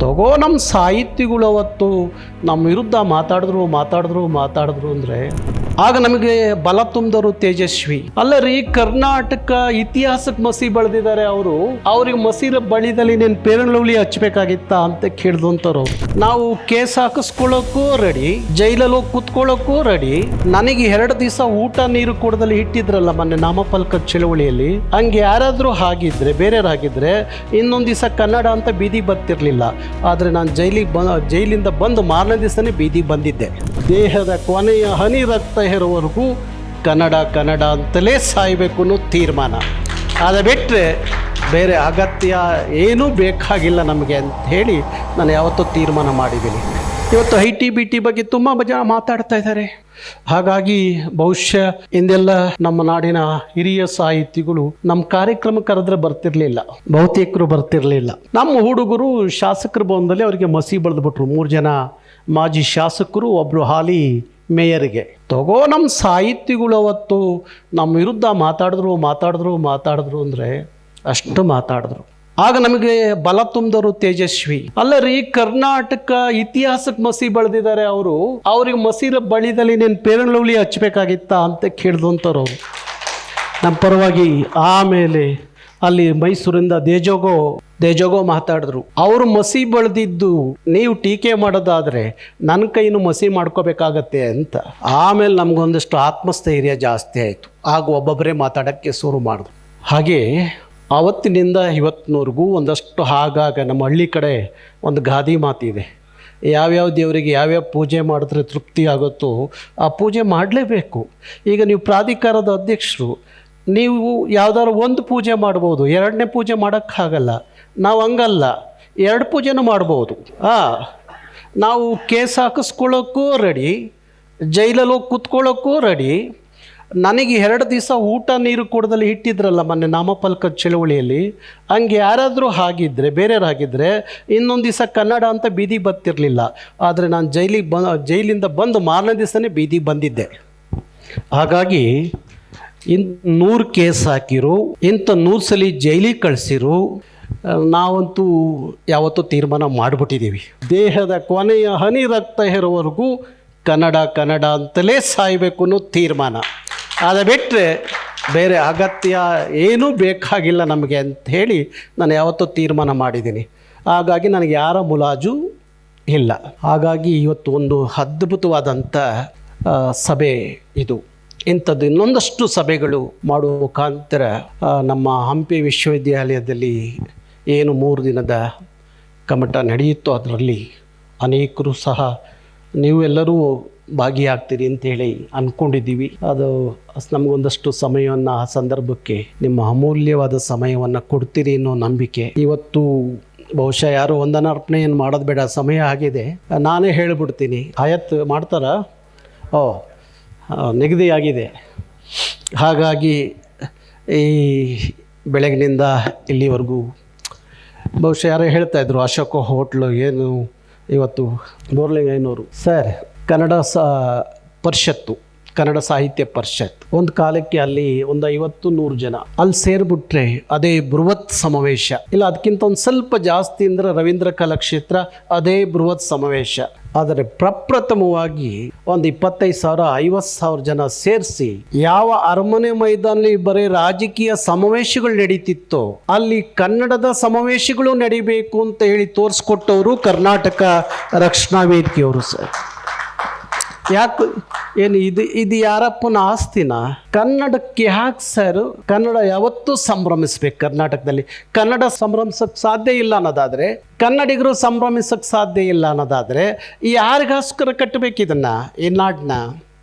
ತಗೋ ನಮ್ಮ ಸಾಹಿತಿಗಳು ಅವತ್ತು ನಮ್ಮ ವಿರುದ್ಧ ಮಾತಾಡಿದ್ರು ಅಂದರೆ ಆಗ ನಮಗೆ ಬಲ ತುಂಬಿದವರು ತೇಜಸ್ವಿ. ಅಲ್ಲ ರೀ, ಕರ್ನಾಟಕ ಇತಿಹಾಸಕ್ಕೆ ಮಸಿ ಬೆಳೆದಿದ್ದಾರೆ ಅವರು. ಅವ್ರಿಗೆ ಮಸಿ ಬಳಿದಲ್ಲಿ ನೀನು ಪೇರಲೌಲಿ ಹಚ್ಬೇಕಾಗಿತ್ತ ಅಂತ ಕೇಳಿದಂಥವ್ರು. ನಾವು ಕೇಸ್ ಹಾಕಿಸ್ಕೊಳ್ಳೋಕ್ಕೂ ರೆಡಿ, ಜೈಲಲ್ಲಿ ಹೋಗಿ ಕೂತ್ಕೊಳ್ಳೋಕ್ಕೂ ರೆಡಿ. ನನಗೆ 2 ದಿವಸ ಊಟ ನೀರು ಕೊಡದಲ್ಲಿ ಇಟ್ಟಿದ್ರಲ್ಲ ಮೊನ್ನೆ ನಾಮಫಲಕ ಚಳವಳಿಯಲ್ಲಿ, ಹಂಗೆ ಯಾರಾದರೂ ಆಗಿದ್ರೆ ಬೇರೆಯವರಾಗಿದ್ದರೆ ಇನ್ನೊಂದು ದಿವಸ ಕನ್ನಡ ಅಂತ ಬೀದಿ ಬರ್ತಿರ್ಲಿಲ್ಲ. ಆದರೆ ನಾನು ಜೈಲಿಂದ ಬಂದು ಮಾರನೇ ದಿವಸನೇ ಬೀದಿ ಬಂದಿದ್ದೆ. ದೇಹದ ಕೊನೆಯ ಹನಿ ರಕ್ತ ಇರುವವರೆಗೂ ಕನ್ನಡ ಅಂತಲೇ ಸಾಯಬೇಕು ಅನ್ನೋ ತೀರ್ಮಾನ. ಅದು ಬಿಟ್ಟರೆ ಬೇರೆ ಅಗತ್ಯ ಏನೂ ಬೇಕಾಗಿಲ್ಲ ನಮಗೆ ಅಂತ ಹೇಳಿ ನಾನು ಯಾವತ್ತೂ ತೀರ್ಮಾನ ಮಾಡಿದ್ದೀನಿ. ಇವತ್ತು IT-BT ಬಗ್ಗೆ ತುಂಬ ಜನ ಮಾತಾಡ್ತಾ ಇದ್ದಾರೆ. ಹಾಗಾಗಿ ಬಹುಶಃ ಇಂದೆಲ್ಲ ನಮ್ಮ ನಾಡಿನ ಹಿರಿಯ ಸಾಹಿತಿಗಳು ನಮ್ಮ ಕಾರ್ಯಕ್ರಮ ಕರೆದ್ರೆ ಬರ್ತಿರ್ಲಿಲ್ಲ, ಬಹುತೇಕರು ಬರ್ತಿರ್ಲಿಲ್ಲ. ನಮ್ಮ ಹುಡುಗರು ಶಾಸಕರ ಭವನದಲ್ಲಿ ಅವರಿಗೆ ಮಸಿ ಬಳಿದ್ಬಿಟ್ರು. 3 ಜನ ಮಾಜಿ ಶಾಸಕರು, ಒಬ್ಬರು ಹಾಲಿ ಮೇಯರ್ಗೆ. ತಗೋ ನಮ್ಮ ಸಾಹಿತಿಗಳು ಅವತ್ತು ನಮ್ಮ ವಿರುದ್ಧ ಮಾತಾಡಿದ್ರು ಅಂದರೆ ಅಷ್ಟು ಮಾತಾಡಿದ್ರು. ಆಗ ನಮಗೆ ಬಲ ತುಂಬಿದವರು ತೇಜಸ್ವಿ. ಅಲ್ಲ ರೀ, ಕರ್ನಾಟಕ ಇತಿಹಾಸಕ್ಕೆ ಮಸಿ ಬೆಳೆದಿದ್ದಾರೆ ಅವರು. ಅವ್ರಿಗೆ ಮಸಿ ಬಳಿದಲ್ಲಿ ನೀನು ಪೇರಲೌಲಿ ಹಚ್ಬೇಕಾಗಿತ್ತ ಅಂತ ಕೇಳಿದಂಥವ್ರು ಅವರು ನಮ್ಮ ಪರವಾಗಿ. ಆಮೇಲೆ ಅಲ್ಲಿ ಮೈಸೂರಿಂದ ದೇಜೋಗೋ ಮಾತಾಡಿದ್ರು. ಅವರು ಮಸಿ ಬೆಳೆದಿದ್ದು ನೀವು ಟೀಕೆ ಮಾಡೋದಾದರೆ ನನ್ನ ಕೈನು ಮಸಿ ಮಾಡ್ಕೋಬೇಕಾಗತ್ತೆ ಅಂತ. ಆಮೇಲೆ ನಮಗೊಂದಷ್ಟು ಆತ್ಮಸ್ಥೈರ್ಯ ಜಾಸ್ತಿ ಆಯಿತು. ಆಗ ಒಬ್ಬೊಬ್ಬರೇ ಮಾತಾಡೋಕ್ಕೆ ಶುರು ಮಾಡಿದ್ರು. ಹಾಗೆ ಆವತ್ತಿನಿಂದ ಇವತ್ತಿನವರೆಗೂ ಒಂದಷ್ಟು ಆಗಾಗ ನಮ್ಮ ಹಳ್ಳಿ ಕಡೆ ಒಂದು ಗಾದಿ ಮಾತಿದೆ, ಯಾವ್ಯಾವ ದೇವರಿಗೆ ಯಾವ್ಯಾವ ಪೂಜೆ ಮಾಡಿದ್ರೆ ತೃಪ್ತಿ ಆಗುತ್ತೋ ಆ ಪೂಜೆ ಮಾಡಲೇಬೇಕು. ಈಗ ನೀವು ಪ್ರಾಧಿಕಾರದ ಅಧ್ಯಕ್ಷರು, ನೀವು ಯಾವುದಾದ್ರು ಒಂದು ಪೂಜೆ ಮಾಡ್ಬೋದು, 2ನೇ ಪೂಜೆ ಮಾಡೋಕ್ಕಾಗಲ್ಲ. ನಾವು ಹಂಗಲ್ಲ, 2 ಪೂಜೆನೂ ಮಾಡ್ಬೋದು. ನಾವು ಕೇಸ್ ಹಾಕಿಸ್ಕೊಳ್ಳೋಕ್ಕೂ ರೆಡಿ, ಜೈಲಲ್ಲಿ ಹೋಗಿ ಕೂತ್ಕೊಳ್ಳೋಕ್ಕೂ ರೆಡಿ. ನನಗೆ 2 ದಿವಸ ಊಟ ನೀರು ಕೊಡದಲ್ಲಿ ಇಟ್ಟಿದ್ರಲ್ಲ ಮೊನ್ನೆ ನಾಮಫಲಕ ಚಳವಳಿಯಲ್ಲಿ, ಹಂಗೆ ಯಾರಾದರೂ ಆಗಿದ್ದರೆ ಬೇರೆಯವರಾಗಿದ್ದರೆ ಇನ್ನೊಂದು ದಿವಸ ಕನ್ನಡ ಅಂತ ಬೀದಿ ಬರ್ತಿರ್ಲಿಲ್ಲ. ಆದರೆ ನಾನು ಜೈಲಿಂದ ಬಂದು ಮಾರನೇ ದಿವಸನೇ ಬೀದಿ ಬಂದಿದ್ದೆ. ಹಾಗಾಗಿ 100 ಕೇಸ್ ಹಾಕಿರು, 100 ಸಲ ಜೈಲಿಗೆ ಕಳಿಸಿರು. ನಾವಂತೂ ಯಾವತ್ತೂ ತೀರ್ಮಾನ ಮಾಡಿಬಿಟ್ಟಿದ್ದೀವಿ, ದೇಹದ ಕೊನೆಯ ಹನಿ ರಕ್ತ ಇರುವವರೆಗೂ ಕನ್ನಡ ಅಂತಲೇ ಸಾಯಬೇಕು ಅನ್ನೋ ತೀರ್ಮಾನ. ಅದು ಬಿಟ್ಟರೆ ಬೇರೆ ಅಗತ್ಯ ಏನೂ ಬೇಕಾಗಿಲ್ಲ ನಮಗೆ ಅಂತ ಹೇಳಿ ನಾನು ಯಾವತ್ತೂ ತೀರ್ಮಾನ ಮಾಡಿದ್ದೀನಿ. ಹಾಗಾಗಿ ನನಗೆ ಯಾರ ಮುಲಾಜು ಇಲ್ಲ. ಹಾಗಾಗಿ ಇವತ್ತು ಒಂದು ಅದ್ಭುತವಾದಂಥ ಸಭೆ ಇದು. ಇಂಥದ್ದು ಇನ್ನೊಂದಷ್ಟು ಸಭೆಗಳು ಮಾಡುವ ಮುಖಾಂತರ ನಮ್ಮ ಹಂಪಿ ವಿಶ್ವವಿದ್ಯಾಲಯದಲ್ಲಿ ಏನು 3 ದಿನದ ಕಮ್ಮಟ ನಡೆಯುತ್ತೋ ಅದರಲ್ಲಿ ಅನೇಕರು ಸಹ ನೀವೆಲ್ಲರೂ ಭಾಗಿಯಾಗ್ತೀರಿ ಅಂತೇಳಿ ಅಂದ್ಕೊಂಡಿದ್ದೀವಿ. ಅದು ನಮಗೊಂದಷ್ಟು ಸಮಯವನ್ನು ಆ ಸಂದರ್ಭಕ್ಕೆ ನಿಮ್ಮ ಅಮೂಲ್ಯವಾದ ಸಮಯವನ್ನು ಕೊಡ್ತೀರಿ ಅನ್ನೋ ನಂಬಿಕೆ. ಇವತ್ತು ಬಹುಶಃ ಯಾರು ವಂದನಾರ್ಪಣೆಯನ್ನು ಮಾಡೋದು ಬೇಡ, ಸಮಯ ಆಗಿದೆ, ನಾನೇ ಹೇಳಿಬಿಡ್ತೀನಿ. ಆಯತ್ತು ಮಾಡ್ತಾರಾ? ನಿಗದಿಯಾಗಿದೆ. ಹಾಗಾಗಿ ಈ ಬೆಳಗಿನಿಂದ ಇಲ್ಲಿವರೆಗೂ ಬಹುಶಃ ಯಾರೋ ಹೇಳ್ತಾಯಿದ್ರು, ಅಶೋಕ ಹೋಟ್ಲು ಏನು ಇವತ್ತು ಬೋರ್ಲಿಂಗಯ್ಯನವರು ಸರ್, ಕನ್ನಡ ಸಾಹಿತ್ಯ ಪರಿಷತ್ ಒಂದು ಕಾಲಕ್ಕೆ ಅಲ್ಲಿ ಒಂದು 50-100 ಜನ ಅಲ್ಲಿ ಸೇರಿಬಿಟ್ರೆ ಅದೇ ಬೃಹತ್ ಸಮಾವೇಶ. ಇಲ್ಲ ಅದಕ್ಕಿಂತ ಒಂದು ಸ್ವಲ್ಪ ಜಾಸ್ತಿ ಅಂದರೆ ರವೀಂದ್ರ ಕಲಾಕ್ಷೇತ್ರ, ಅದೇ ಬೃಹತ್ ಸಮಾವೇಶ. ಆದರೆ ಪ್ರಪ್ರಥಮವಾಗಿ ಒಂದು 25,000 50,000 ಜನ ಸೇರಿಸಿ ಯಾವ ಅರಮನೆ ಮೈದಾನಲ್ಲಿ ಬರೀ ರಾಜಕೀಯ ಸಮಾವೇಶಗಳು ನಡೀತಿತ್ತೋ ಅಲ್ಲಿ ಕನ್ನಡದ ಸಮಾವೇಶಗಳು ನಡಿಬೇಕು ಅಂತ ಹೇಳಿ ತೋರಿಸ್ಕೊಟ್ಟವರು ಕರ್ನಾಟಕ ರಕ್ಷಣಾ ವೇದಿಕೆಯವರು ಸರ್. ಯಾಕೆ ಏನು ಇದು ಯಾರಪ್ಪನ ಆಸ್ತಿನ? ಕನ್ನಡಕ್ಕೆ ಯಾಕೆ ಸರ್? ಕನ್ನಡ ಯಾವತ್ತೂ ಸಂಭ್ರಮಿಸ್ಬೇಕು. ಕರ್ನಾಟಕದಲ್ಲಿ ಕನ್ನಡ ಸಂಭ್ರಮಿಸೋಕ್ಕೆ ಸಾಧ್ಯ ಇಲ್ಲ ಅನ್ನೋದಾದರೆ, ಕನ್ನಡಿಗರು ಸಂಭ್ರಮಿಸೋಕ್ಕೆ ಸಾಧ್ಯ ಇಲ್ಲ ಅನ್ನೋದಾದರೆ ಯಾರಿಗೋಸ್ಕರ ಕಟ್ಟಬೇಕು ಇದನ್ನು, ಈ ನಾಡನ್ನ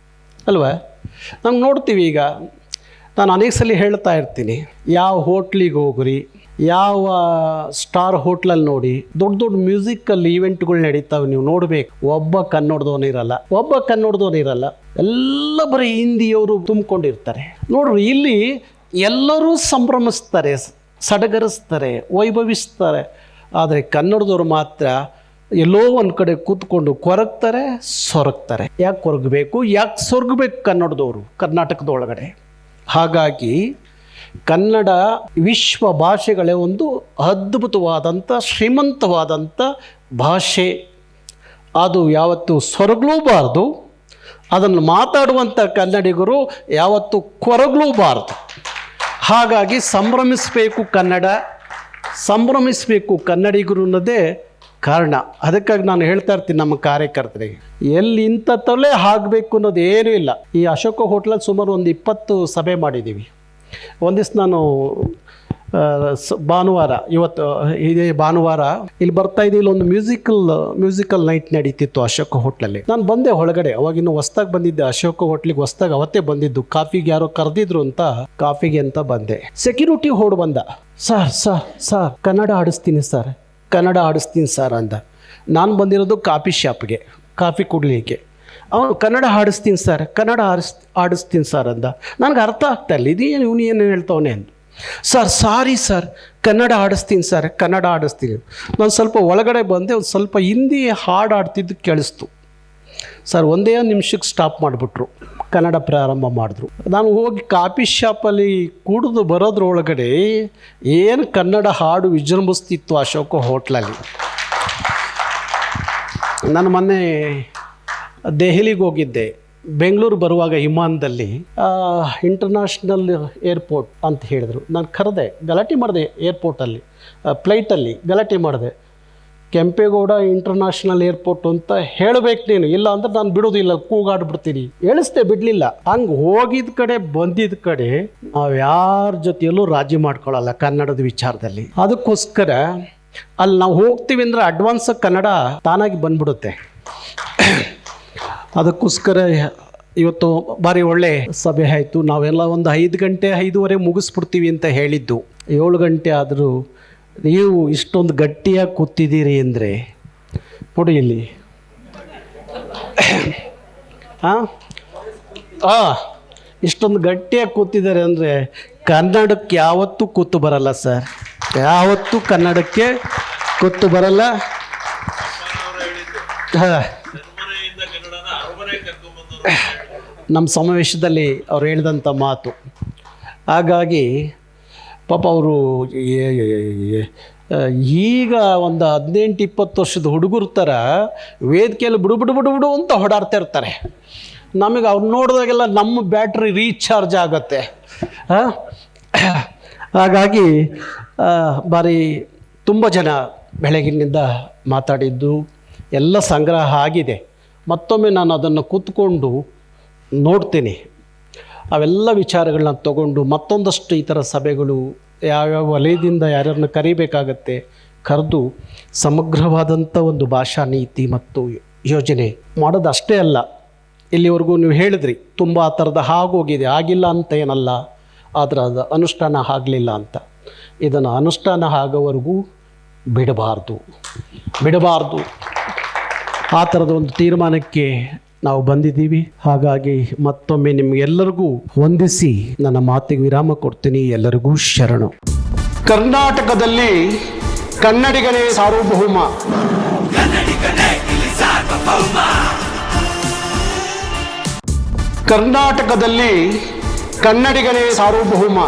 ಅಲ್ವಾ? ನಾವು ನೋಡ್ತೀವಿ. ಈಗ ನಾನು ಅನೇಕ ಸಲ ಹೇಳ್ತಾ ಇರ್ತೀನಿ, ಯಾವ ಹೋಟ್ಲಿಗೆ ಹೋಗ್ರಿ, ಯಾವ ಸ್ಟಾರ್ ಹೋಟ್ಲಲ್ಲಿ ನೋಡಿ, ದೊಡ್ಡ ದೊಡ್ಡ ಮ್ಯೂಸಿಕಲ್ ಈವೆಂಟ್ಗಳು ನಡೀತಾವೆ, ನೀವು ನೋಡಬೇಕು. ಒಬ್ಬ ಕನ್ನಡದವನಿರಲ್ಲ, ಎಲ್ಲ ಬರೀ ಹಿಂದಿಯವರು ತುಂಬಿಕೊಂಡಿರ್ತಾರೆ. ನೋಡ್ರಿ, ಇಲ್ಲಿ ಎಲ್ಲರೂ ಸಂಭ್ರಮಿಸ್ತಾರೆ, ಸಡಗರಿಸ್ತಾರೆ, ವೈಭವಿಸ್ತಾರೆ. ಆದರೆ ಕನ್ನಡದವ್ರು ಮಾತ್ರ ಎಲ್ಲೋ ಒಂದು ಕಡೆ ಕೂತ್ಕೊಂಡು ಕೊರಗ್ತಾರೆ, ಸೊರಗ್ತಾರೆ. ಯಾಕೆ ಕೊರಗಬೇಕು, ಯಾಕೆ ಸೊರಗಬೇಕು ಕನ್ನಡದವರು ಕರ್ನಾಟಕದೊಳಗಡೆ? ಹಾಗಾಗಿ ಕನ್ನಡ ವಿಶ್ವ ಭಾಷೆಗಳೇ ಒಂದು ಅದ್ಭುತವಾದಂಥ ಶ್ರೀಮಂತವಾದಂಥ ಭಾಷೆ. ಅದು ಯಾವತ್ತೂ ಸೊರಗಲೂಬಾರ್ದು, ಅದನ್ನು ಮಾತಾಡುವಂಥ ಕನ್ನಡಿಗರು ಯಾವತ್ತೂ ಕೊರಗಲೂಬಾರ್ದು. ಹಾಗಾಗಿ ಸಂಭ್ರಮಿಸಬೇಕು ಸಂಭ್ರಮಿಸಬೇಕು ಕನ್ನಡಿಗರು ಅನ್ನೋದೇ ಕಾರಣ. ಅದಕ್ಕಾಗಿ ನಾನು ಹೇಳ್ತಾ ಇರ್ತೀನಿ ನಮ್ಮ ಕಾರ್ಯಕರ್ತರಿಗೆ, ಎಲ್ಲಿ ಇಂಥ ತೊಲೆ ಆಗಬೇಕು ಅನ್ನೋದು ಏನೂ ಇಲ್ಲ. ಈ ಅಶೋಕ ಹೋಟ್ಲಲ್ಲಿ ಸುಮಾರು ಒಂದು 20 ಸಭೆ ಮಾಡಿದ್ದೀವಿ. ಒಂದು ದಿವಸ ನಾನು ಭಾನುವಾರ, ಇವತ್ತು ಇದೇ ಭಾನುವಾರ ಇಲ್ಲಿ ಬರ್ತಾಯಿದ್ದೆ, ಇಲ್ಲೊಂದು ಮ್ಯೂಸಿಕಲ್ ನೈಟ್ ನಡೀತಿತ್ತು ಅಶೋಕ ಹೋಟ್ಲಲ್ಲಿ. ನಾನು ಬಂದೆ ಹೊಳಗಡೆ, ಅವಾಗಿನ್ನು ಹೊಸ್ದಾಗಿ ಬಂದಿದ್ದೆ ಅಶೋಕ ಹೋಟ್ಲಿಗೆ, ಹೊಸ್ದಾಗಿ ಅವತ್ತೇ ಬಂದಿದ್ದು. ಕಾಫಿಗೆ ಯಾರೋ ಕರೆದಿದ್ರು ಅಂತ ಕಾಫಿಗೆ ಅಂತ ಬಂದೆ. ಸೆಕ್ಯೂರಿಟಿ ಹೊಡ್ ಬಂದ, ಸರ್ ಕನ್ನಡ ಆಡಿಸ್ತೀನಿ ಸರ್ ಅಂದ. ನಾನು ಬಂದಿರೋದು ಕಾಫಿ ಶಾಪ್ಗೆ, ಕಾಫಿ ಕುಡ್ಲಿಕ್ಕೆ. ಅವನು ಕನ್ನಡ ಆಡಿಸ್ತೀನಿ ಸರ್ ಅಂದ. ನನಗೆ ಅರ್ಥ ಆಗ್ತಾ ಇಲ್ಲ, ಇದೇನು ಇವನು ಏನು ಹೇಳ್ತವನೆ ಅಂತ. ಸಾರಿ ಸರ್, ಕನ್ನಡ ಆಡಿಸ್ತೀನಿ. ನಾನು ಸ್ವಲ್ಪ ಒಳಗಡೆ ಬಂದೆ, ಒಂದು ಸ್ವಲ್ಪ ಹಿಂದಿ ಹಾಡು ಆಡ್ತಿದ್ದು ಕೇಳಿಸ್ತು. ಸರ್ ಒಂದೇ ನಿಮಿಷಕ್ಕೆ ಸ್ಟಾಪ್ ಮಾಡಿಬಿಟ್ರು, ಕನ್ನಡ ಪ್ರಾರಂಭ ಮಾಡಿದ್ರು. ನಾನು ಹೋಗಿ ಕಾಫಿ ಶಾಪಲ್ಲಿ ಕುಡಿದು ಬರೋದ್ರೊಳಗಡೆ ಏನು ಕನ್ನಡ ಹಾಡು ವಿಜೃಂಭಿಸ್ತಿತ್ತು ಅಶೋಕ ಹೋಟ್ಲಲ್ಲಿ. ನಾನು ಮೊನ್ನೆ ದೆಹಲಿಗೆ ಹೋಗಿದ್ದೆ. ಬೆಂಗಳೂರು ಬರುವಾಗ ವಿಮಾನದಲ್ಲಿ ಇಂಟರ್ನ್ಯಾಷನಲ್ ಏರ್ಪೋರ್ಟ್ ಅಂತ ಹೇಳಿದ್ರು. ನಾನು ಕರೆದೆ, ಗಲಾಟೆ ಮಾಡಿದೆ ಏರ್ಪೋರ್ಟಲ್ಲಿ, ಫ್ಲೈಟಲ್ಲಿ ಗಲಾಟೆ ಮಾಡಿದೆ. ಕೆಂಪೇಗೌಡ ಇಂಟರ್ನ್ಯಾಷನಲ್ ಏರ್ಪೋರ್ಟ್ ಅಂತ ಹೇಳಬೇಕು ನೀನು, ಇಲ್ಲ ಅಂದ್ರೆ ನಾನು ಬಿಡೋದಿಲ್ಲ, ಕೂಗಾಡ್ಬಿಡ್ತೀನಿ. ಹೇಳಿಸ್ದೆ, ಬಿಡಲಿಲ್ಲ. ಹಂಗೆ ಹೋಗಿದ್ದ ಕಡೆ ಬಂದಿದ್ದ ಕಡೆ ನಾವು ಯಾರ ಜೊತೆಯಲ್ಲೂ ರಾಜಿ ಮಾಡ್ಕೊಳ್ಳಲ್ಲ ಕನ್ನಡದ ವಿಚಾರದಲ್ಲಿ. ಅದಕ್ಕೋಸ್ಕರ ಅಲ್ಲಿ ನಾವು ಹೋಗ್ತೀವಿ ಅಂದರೆ ಅಡ್ವಾನ್ಸಾಗಿ ಕನ್ನಡ ತಾನಾಗಿ ಬಂದ್ಬಿಡುತ್ತೆ. ಅದಕ್ಕೋಸ್ಕರ ಇವತ್ತು ಭಾರಿ ಒಳ್ಳೆ ಸಭೆ ಆಯಿತು. ನಾವೆಲ್ಲ ಒಂದು 5 ಗಂಟೆ 5:15 ಮುಗಿಸ್ಬಿಡ್ತೀವಿ ಅಂತ ಹೇಳಿದ್ದು. 7 ಗಂಟೆ ಆದರೂ ನೀವು ಇಷ್ಟೊಂದು ಗಟ್ಟಿಯಾಗಿ ಕೂತಿದ್ದೀರಿ ಅಂದರೆ ನೋಡಿ ಇಲ್ಲಿ. ಇಷ್ಟೊಂದು ಗಟ್ಟಿಯಾಗಿ ಕೂತಿದ್ದಾರೆ ಅಂದರೆ ಕನ್ನಡಕ್ಕೆ ಯಾವತ್ತೂ ಕೂತು ಬರಲ್ಲ ಸರ್, ಯಾವತ್ತೂ ಕನ್ನಡಕ್ಕೆ ಕೂತು ಬರಲ್ಲ. ನಮ್ಮ ಸಮಾವೇಶದಲ್ಲಿ ಅವ್ರು ಹೇಳಿದಂಥ ಮಾತು. ಹಾಗಾಗಿ ಪಾಪ ಅವರು ಈಗ ಒಂದು 18-20 ವರ್ಷದ ಹುಡುಗರ ಥರ ವೇದಿಕೆಯಲ್ಲಿ ಬಿಡು ಅಂತ ಹೊಡಾಡ್ತಾ ಇರ್ತಾರೆ. ನಮಗೆ ಅವ್ರು ನೋಡಿದಾಗೆಲ್ಲ ನಮ್ಮ ಬ್ಯಾಟ್ರಿ ರೀಚಾರ್ಜ್ ಆಗುತ್ತೆ. ಹಾಗಾಗಿ ಭಾರಿ ತುಂಬ ಜನ ಬೆಳಗಿನಿಂದ ಮಾತಾಡಿದ್ದು ಎಲ್ಲ ಸಂಗ್ರಹ ಆಗಿದೆ. ಮತ್ತೊಮ್ಮೆ ನಾನು ಅದನ್ನು ಕೂತ್ಕೊಂಡು ನೋಡ್ತೀನಿ. ಅವೆಲ್ಲ ವಿಚಾರಗಳನ್ನ ತಗೊಂಡು ಮತ್ತೊಂದಷ್ಟು ಈ ಥರ ಸಭೆಗಳು ಯಾವ್ಯಾವ ವಲಯದಿಂದ ಯಾರ್ಯಾರನ್ನ ಕರಿಬೇಕಾಗತ್ತೆ, ಕರೆದು ಸಮಗ್ರವಾದಂಥ ಒಂದು ಭಾಷಾ ನೀತಿ ಮತ್ತು ಯೋಜನೆ ಮಾಡೋದು ಅಷ್ಟೇ ಅಲ್ಲ. ಇಲ್ಲಿವರೆಗೂ ನೀವು ಹೇಳಿದ್ರಿ ತುಂಬ ಆ ಥರದ ಆಗೋಗಿದೆ, ಆಗಿಲ್ಲ ಅಂತ ಏನಲ್ಲ, ಆದರೆ ಅದು ಅನುಷ್ಠಾನ ಆಗಲಿಲ್ಲ ಅಂತ. ಇದನ್ನು ಅನುಷ್ಠಾನ ಆಗೋವರೆಗೂ ಬಿಡಬಾರ್ದು. ಆ ಥರದ ಒಂದು ತೀರ್ಮಾನಕ್ಕೆ ನಾವು ಬಂದಿದ್ದೀವಿ. ಹಾಗಾಗಿ ಮತ್ತೊಮ್ಮೆ ನಿಮಗೆಲ್ಲರಿಗೂ ವಂದಿಸಿ ನನ್ನ ಮಾತಿಗೆ ವಿರಾಮ ಕೊಡ್ತೀನಿ. ಎಲ್ಲರಿಗೂ ಶರಣು. ಕರ್ನಾಟಕದಲ್ಲಿ ಕನ್ನಡಿಗನೇ ಸಾರ್ವಭೌಮ. ಕರ್ನಾಟಕದಲ್ಲಿ ಕನ್ನಡಿಗನೇ ಸಾರ್ವಭೌಮ.